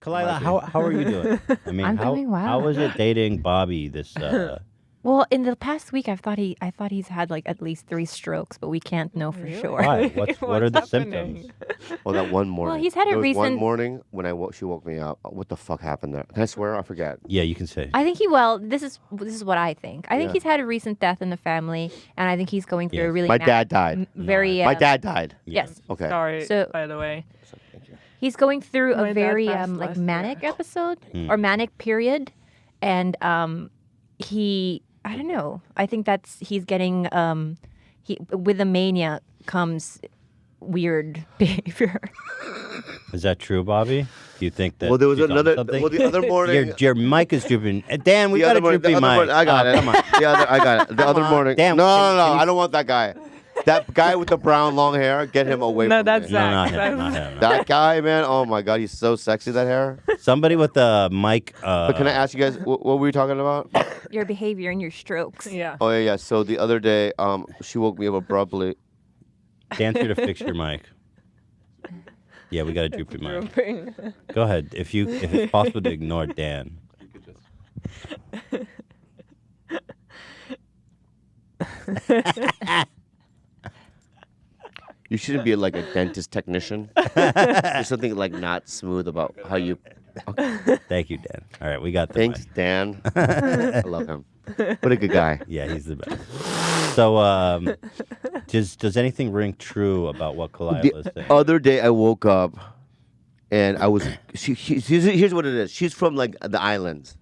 Kalila, how are you doing? I mean, I'm doing well. How was it dating Bobby this Well, in the past week, I thought he's had like at least 3 strokes, but we can't know for sure. Why? What are the What's symptoms? happening? Well, that one morning. he's had a there was one recent- morning when she woke me up. What the fuck happened there? Can I swear? I forget. Yeah, you can say. I think this is what I think. I think Yeah. he's had a recent death in the family, and I think he's going through a Yes. really My dad died. very My dad died. yes. Okay. Sorry, So- by the way. Thank you. He's going through My a dad very passed like last manic year. episode or manic period, and I don't know. I think he's getting with the mania comes weird behavior. Is that true, Bobby? Do you think that? Well, there was she's on another. something? Well, the other morning. Your mic is drooping. Dan, we the got a other morning- droopy the other mic. morning- I got it. Come on. I got it. The other on. morning. Damn, no, can you- I don't want that guy. That guy with the brown long hair. Get him away No, from that's me. No, Zach. not him. That's- Not him. That guy, man. Oh my god, he's so sexy. That hair. Somebody with a mic. But can I ask you guys what were we talking about? Your behavior and your strokes. Yeah. Oh yeah. So the other day, she woke me up abruptly. Dan's here to fix your mic. Yeah, we got a droopy mic. Drooping. Go ahead. If it's possible to ignore Dan. You shouldn't be like a dentist technician. There's something like not smooth about how you. Thank you, Dan. All right, we got the Thanks, mic. Dan. I love him. What a good guy. Yeah, he's the best. So, does anything ring true about what Kalila is The saying? other day I woke up and I was. Here's what it is. She's from like the islands.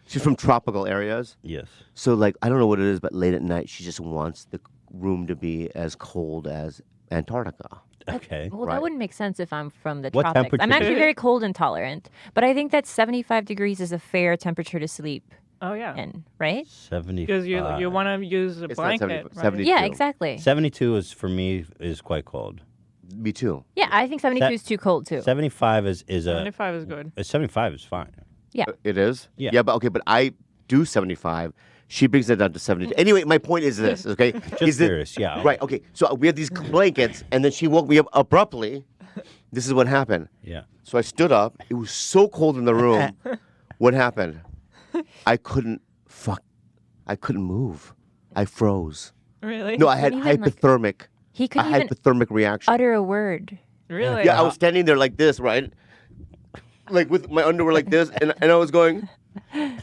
She's from tropical areas. Yes. So like I don't know what it is, but late at night she just wants the room to be as cold as Antarctica. Okay. Well, Right. that wouldn't make sense if I'm from the What tropics. I'm temperature actually is- very cold intolerant, but I think that 75 degrees is a fair temperature to sleep Oh yeah. in, right? 70. Because you want to use a It's not blanket, 70, right? 70. Yeah, 72. exactly. 72 is for me is quite cold. Me too. Yeah, I think 72 That- is too cold too. 75 is a 75 is good. 75 is fine. Yeah. It is? Yeah. Yeah, but okay, but I do 75. She brings it down to 70. Anyway, my point is this, okay? Just is that- curious, yeah. Right, okay. So we had these blankets, and then she woke me up abruptly. This is what happened. Yeah. So I stood up. It was so cold in the room. What happened? I couldn't move. I froze. Really? No, I had Couldn't even, like, hypothermic. He A couldn't even hypothermic reaction. utter a word. Really? Yeah, I was standing there like this, right? Like with my underwear like this, and I was going, I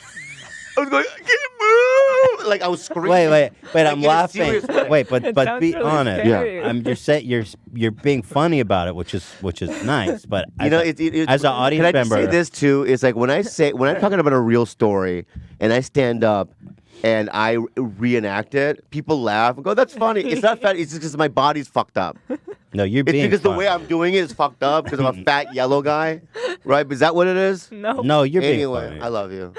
can't move. Like I was screaming. Wait. Like, I'm in a laughing. serious way. Wait, but sounds be really honest. scary. You're being funny about it, which is nice. But You know, as an audience can I just member, say this too? It's like when I'm talking about a real story, and I stand up and I reenact it, people laugh and go, "That's funny." It's not funny. It's just because my body's fucked up. no, you're It's being because the funny. way I'm doing it is fucked up because I'm a fat yellow guy, right? Is that what it is? No. No, you're being Anyway, funny. I love you.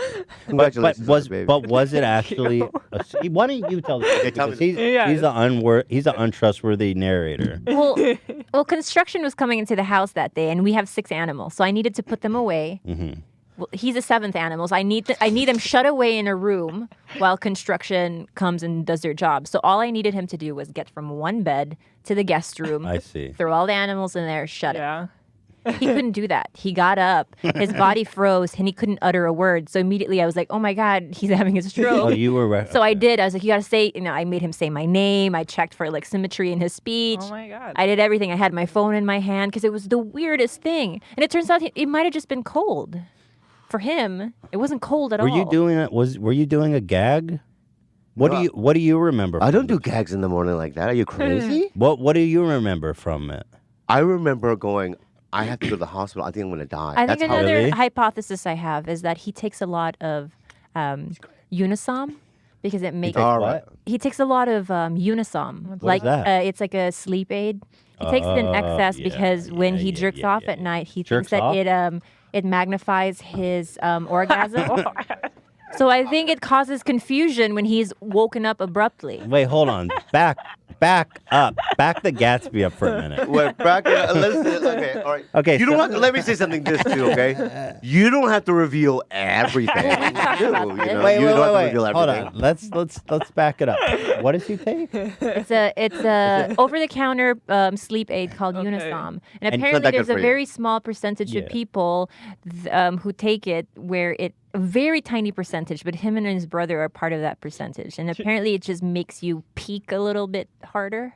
But Congratulations, baby. was it actually? Why don't you tell the story? tell me Because he's an untrustworthy narrator. Well, construction was coming into the house that day, and we have 6 animals, so I needed to put them away. Mm-hmm. Well, he's a 7th animal, so I need them shut away in a room while construction comes and does their job. So all I needed him to do was get from one bed to the guest room, I see. throw all the animals in there, shut Yeah. it. He couldn't do that. He got up, his body froze, and he couldn't utter a word. So immediately I was like, "Oh my God, he's having a stroke." Oh, you were right. So I did. I was like, "You gotta say," I made him say my name. I checked for like symmetry in his speech. Oh my God. I did everything. I had my phone in my hand because it was the weirdest thing. And it turns out it might have just been cold. For him, it wasn't cold at all. Were you doing it? Were you doing a gag? What do you remember? I from don't do this? gags in the morning like that. Are you crazy? What do you remember from it? I remember going, I have to go to the hospital. I think I'm going to die. I That's think how another Really? hypothesis I have is that he takes a lot of Unisom because it makes. All right. He takes a lot of Unisom. What is that? It's like a sleep aid. He takes it in excess yeah, because when he yeah, jerks yeah, off yeah, at night, he Jerks thinks that off? it magnifies his orgasm. So I think it causes confusion when he's woken up abruptly. Wait, hold on. back up. Back the Gatsby up for a minute. Wait, listen, okay, all right. Okay, You don't so- have to, let me say something this too, okay? You don't have to reveal everything. talked You about know, this. you Wait, don't have to wait. reveal Hold everything. on. Let's back it up. What does he take? It's a over-the-counter sleep aid called Okay. Unisom, and it's not apparently that good there's a for you. very small percentage Yeah. of people who take it where a very tiny percentage, but him and his brother are part of that percentage, and apparently it just makes you peak a little bit harder.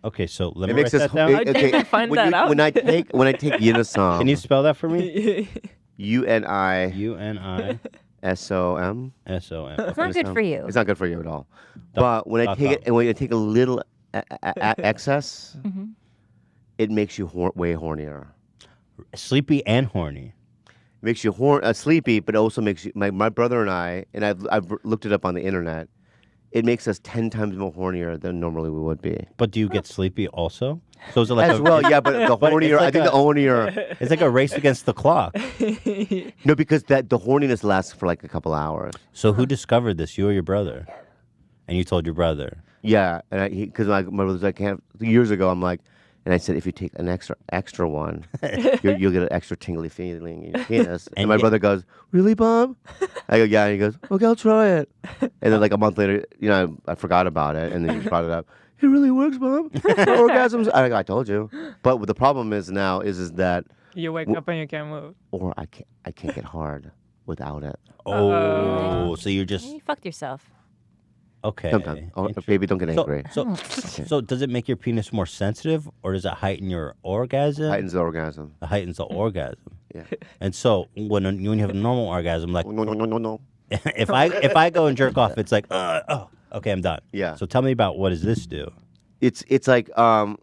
Okay, so let It me makes write us. that down. How did you find when that out? When I take Unisom, Can you spell that for me? UNISOM. UNISOM. It's not good for you. It's not good for you at all. Dot- But when I dot take com. it, and when I take a little excess, Mhm. it makes you way hornier. Sleepy and horny. Makes you sleepy, but also makes you. My brother and I've looked it up on the internet. It makes us 10 times more hornier than normally we would be. But do you get sleepy also? So is it like As well, yeah, but the But it's hornier. I like think a- the hornier. It's like a race against the clock. No, because the horniness lasts for like a couple hours. So who discovered this? You or your brother? And you told your brother. Yeah, and because my brother's like, years ago, I'm like, and I said, if you take an extra one, you'll get an extra tingly feeling in your penis. And And my y- brother goes, really, Bob? I go, yeah. And he goes, okay, I'll try it. And then like a month later, I forgot about it, and then he brought it up. It really works, Bob. Orgasms. I go, I told you. But what the problem is now is that, You wake up and you can't move. or I can't get hard without it. Oh, so you're just You fucked yourself. okay. Sometimes. Oh, baby, don't get angry. So does it make your penis more sensitive, or does it heighten your orgasm? Heightens the orgasm. It heightens the orgasm. Yeah. And so when you have a normal orgasm, like No. if I go and jerk off, it's like oh, okay, I'm done. Yeah. So tell me about what does this do? It's like well,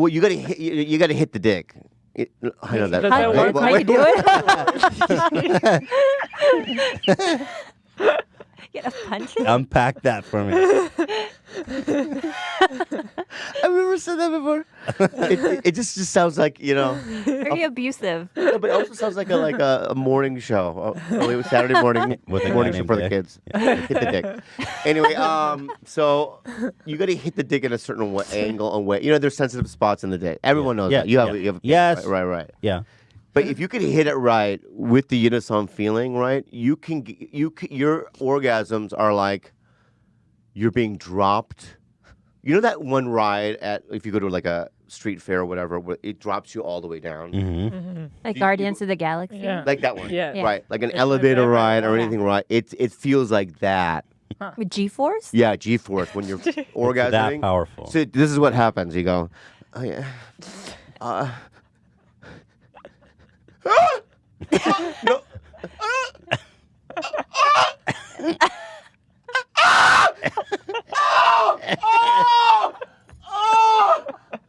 you gotta hit, you gotta hit the dick. I know that. Does that work? How you do it? Get a punch. Unpack that for me. I've never said that before. It just sounds like Very abusive. no, but it also sounds like a morning show, a Saturday morning With a guy morning show named for the Dick. kids. Hit the dick. Anyway, so you got to hit the dick in a certain angle and way. There's sensitive spots in the dick. Everyone knows Yeah, that. You have, yeah. you have Yes. right. Yeah. But if you could hit it right with the Unisom feeling, right, your orgasms are like you're being dropped. You know that one ride if you go to like a street fair or whatever, where it drops you all the way down, Mm-hmm. Like Guardians of the Galaxy. Yeah. like that one, Yeah. right? Like an It's my elevator favorite. ride or Yeah. anything, right? It feels like that. With G-force? Yeah, G-force when you're orgasming. That powerful. So this is what happens. You go, oh yeah. No.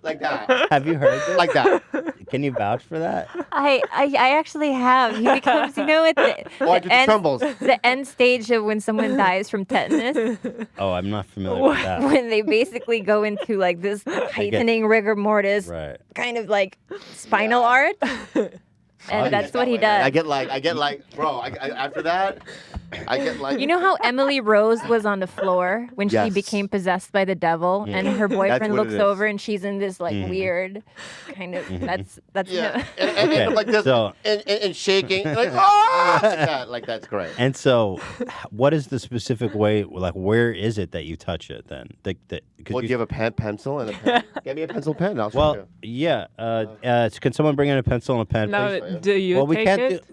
Like that. Have you heard this? Like that. Can you vouch for that? I actually have. He becomes, at Oh, I do the trembles. the end stage of when someone dies from tetanus, Oh, I'm not familiar with that. when they basically go into like this heightening rigor mortis, Right. kind of like spinal art. And that's what he does. I get like, bro. After that, I get like. You know how Emily Rose was on the floor when she Yes. became possessed by the devil, and her boyfriend what looks it is. over and she's in this like weird kind of. That's Yeah, him. and like this, So- and shaking, like like that's great. And so, what is the specific way? Like, where is it that you touch it? Then, Well, do you have a pencil and a pen? Get me a pencil pen. I'll show well, you. yeah. Can someone bring in a pencil and a pen, Now, please? do you Well, we take can't. it?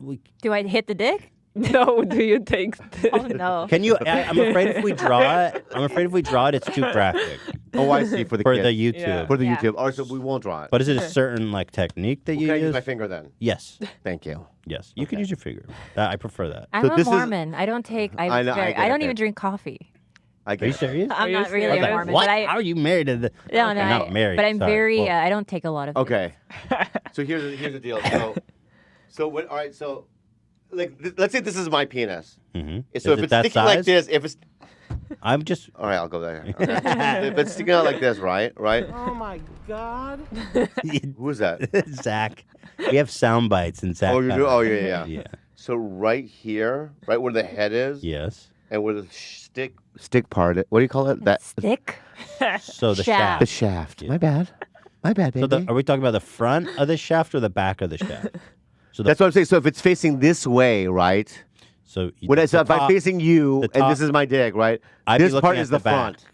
Do I hit the dick? No, do you take the... Oh no. Can you? I'm afraid if we draw it, it's too graphic Oh, I see. For the for kid. the YouTube. Yeah. For the Yeah. YouTube. All right, so we won't draw it. But is it a certain like technique that you Can I use? use my finger then? Yes, Thank you. yes. You can use your finger. I prefer that. I'm So a this is- Mormon. I don't take. I know, I get it, don't yeah. even drink coffee. I Are you get it. serious? I'm Are you not really serious? a Mormon, What? but I. How are you married to the? No, no, You're not married. But I'm sorry. very. Well, I don't take a lot of. Okay. So here's the deal. So what? All right. So, like, let's say this is my penis. mhm. So Is if it it's that sticking like size? this, if it's I'm just. all right, I'll go there. Okay. If it's sticking out like this, right? Oh my God. Who is that? Zach. We have sound bites and Zach. Oh, you do? Oh, yeah. Yeah. So right here, right where the head is, Yes. and where the stick part. What do you call it? That Stick. So the Shaft. the shaft. shaft. My bad, baby. So are we talking about the front of the shaft or the back of the shaft? So That's what I'm saying. So if it's facing this way, right? so When if I'm top- facing you the and top- this is my dick, right? I'd be This looking part at is the back. front.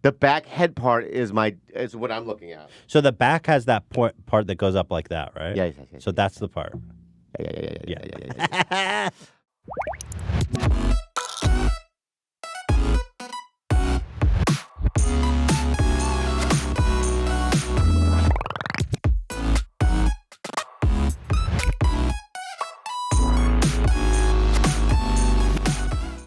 The back head part is what I'm looking at. So the back has that part that goes up like that, right? Yeah. So that's the part. Yeah.